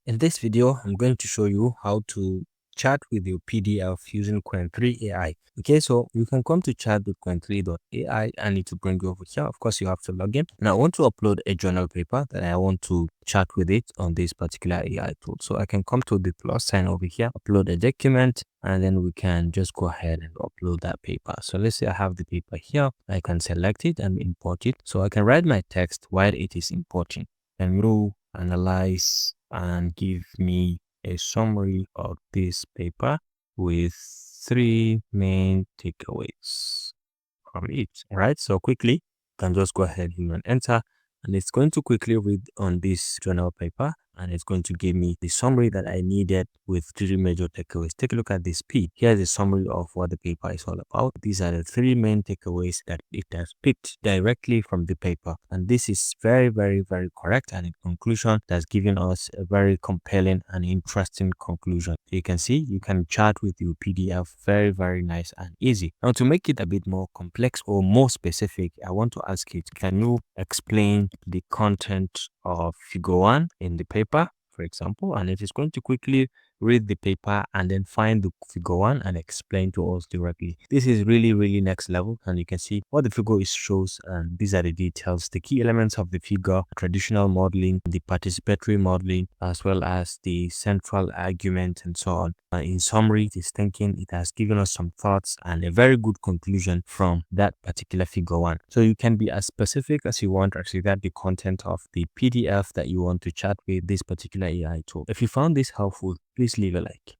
In this video, I'm going to show you how to chat with your PDF using Quen 3 AI. Okay, so you can come to chat with Quen3.ai and it will bring you over here. Of course, you have to log in. Now, I want to upload a journal paper that I want to chat with it on this particular AI tool. So I can come to the plus sign over here, upload a document, and then we can just go ahead and upload that paper. So let's say I have the paper here. I can select it and import it. So I can write my text while it is importing. Can you analyze and give me a summary of this paper with 3 main takeaways from it? All right, so quickly, you can just go ahead here and enter, and it's going to quickly read on this journal paper, and it's going to give me the summary that I needed with 3 major takeaways. Take a look at this P. Here's a summary of what the paper is all about. These are the 3 main takeaways that it has picked directly from the paper. And this is very, very, very correct. And in conclusion, that's giving us a very compelling and interesting conclusion. You can see you can chat with your PDF very, very nice and easy. Now, to make it a bit more complex or more specific, I want to ask it, can you explain the content of figure 1 in the paper, for example? And it is going to quickly read the paper and then find the figure 1 and explain to us directly. This is really, really next level, and you can see what the figure is shows, and these are the details, the key elements of the figure, traditional modeling, the participatory modeling, as well as the central argument and so on. In summary, it is thinking, it has given us some thoughts and a very good conclusion from that particular figure 1. So you can be as specific as you want as regard the content of the PDF that you want to chat with this particular AI tool. If you found this helpful, please leave a like.